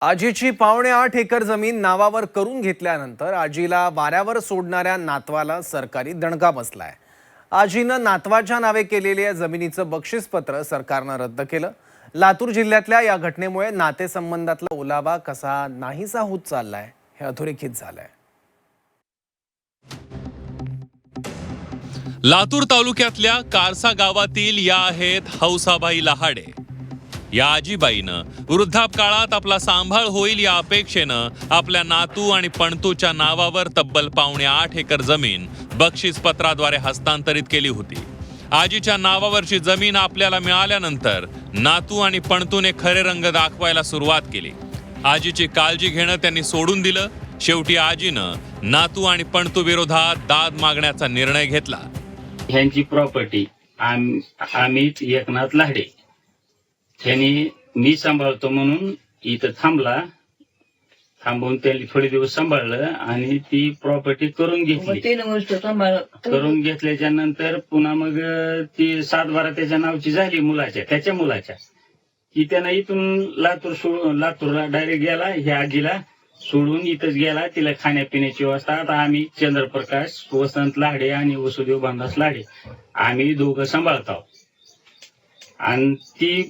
आजीची 8.5 एकर जमीन नावावर करून घेतल्यानंतर आजीला वाऱ्यावर सोडणाऱ्या नातवाला सरकारी दणका बसलाय। आजीनं नातवाच्या नावे केलेल्या जमिनीचं बक्षीसपत्र सरकारनं रद्द केलं। लातूर जिल्ह्यातल्या या घटनेमुळे नातेसंबंधातला ओलावा कसा नाहीसा होत चाललाय हे अधोरेखित झालंय। लातूर तालुक्यातल्या कारसा गावातील या आहेत हौसाबाई लहाडे। या आजीबाईनं वृद्धापकाळात आपला सांभाळ होईल या अपेक्षेनं आपल्या नातू आणि पणतूच्या नावावर तब्बल 8.5 एकर जमीन बक्षीसपत्राद्वारे हस्तांतरित केली होती। आजीच्या नावावरची जमीन आपल्याला मिळाल्यानंतर नातू आणि पणतूने खरे रंग दाखवायला सुरुवात केली। आजीची काळजी घेणं त्यांनी सोडून दिलं। शेवटी आजीनं नातू आणि पणतू विरोधात दाद मागण्याचा निर्णय घेतला। ह्यांची प्रॉपर्टी अमित एकनाथ लाडे त्यांनी मी सांभाळतो म्हणून इथं थांबून त्यांनी थोडे दिवस सांभाळलं आणि ती प्रॉपर्टी करून घेतली। 3 वर्ष करून घेतल्याच्या नंतर पुन्हा मग ती 7-12 त्याच्या नावची झाली त्याच्या मुलाच्या की त्यांना इथून लातूरला डायरेक्ट गेला। ह्या आजीला सोडून इथंच गेला। तिला खाण्यापिण्याची व्यवस्था आता आम्ही चंद्रप्रकाश वसंत लाडे आणि वसुदेव भानदास लाडे आम्ही दोघं सांभाळतो। आणि ती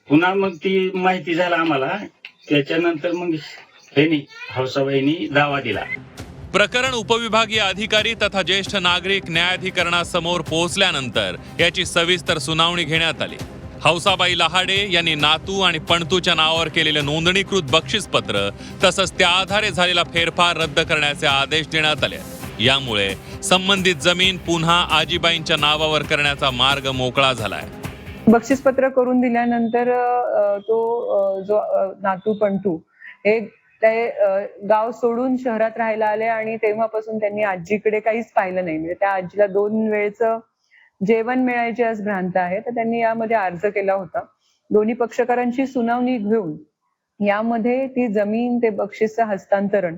पुन्हा मग ती माहिती झाला आम्हाला। त्याच्यानंतर मग हौसाबाईंनी दावा दिला। प्रकरण उपविभागीय अधिकारी तथा ज्येष्ठ नागरिक न्यायाधिकरणासमोर पोहोचल्यानंतर याची सविस्तर सुनावणी घेण्यात आली। हौसाबाई लहाडे यांनी नातू आणि पणतूच्या नावावर केलेले नोंदणीकृत बक्षीसपत्र तसंच त्या आधारे झालेला फेरफार रद्द करण्याचे आदेश देण्यात आले। यामुळे संबंधित जमीन पुन्हा आजीबाईंच्या नावावर करण्याचा मार्ग मोकळा झालाय। बक्षीसपत्र करून दिल्यानंतर तो जो नातू पणतू हे गाव सोडून शहरात राहायला आले आणि तेव्हापासून त्यांनी आजीकडे काहीच पाहिलं नाही। म्हणजे त्या आजीला 2 वेळचं जेवण मिळायची आज भ्रांत आहे। तर त्यांनी यामध्ये अर्ज केला होता। दोन्ही पक्षकारांची सुनावणी घेऊन यामध्ये ती जमीन ते बक्षीसचं हस्तांतरण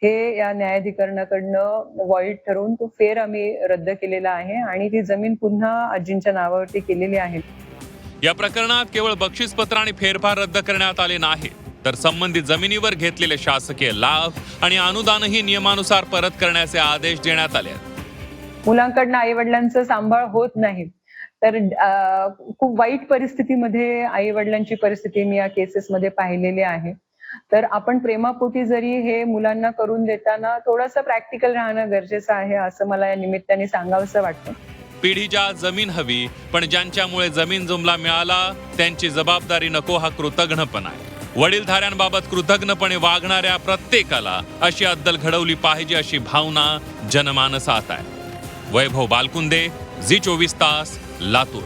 हे या न्यायाधिकरणाकडनं वॉइड ठरवून तो फेर आम्ही रद्द केलेला आहे आणि ती जमीन पुन्हा आजींच्या नावावरती केलेली आहे। या प्रकरणात केवळ बक्षीसपत्र आणि फेरफार रद्द करण्यात आले नाही तर संबंधित जमिनीवर घेतलेले शासकीय लाभ आणि अनुदानही नियमानुसार परत करण्याचे आदेश देण्यात आले। मुलांकडनं आई वडिलांचं सांभाळ होत नाही तर खूप वाईट परिस्थितीमध्ये आई वडिलांची परिस्थिती मी या केसेसमध्ये पाहिलेली आहे। तर आपण प्रेमापोटी जरी हे मुलांना करून देताना थोडंसं प्रॅक्टिकल राहणं गरजेचं आहे असं मला या निमित्ताने सांगावंसं वाटतं। पिढीच्या जमीन हवी पण ज्यांच्यामुळे जमीन जुमला मिळाला त्यांची जबाबदारी नको हा कृतज्ञपणा आहे। वडीलधाऱ्यांबाबत कृतज्ञपणे वागणाऱ्या प्रत्येकाला अशी अद्दल घडवली पाहिजे अशी भावना जनमानसात आहे। वैभव बालकुंदे, झी 24 तास, लातूर।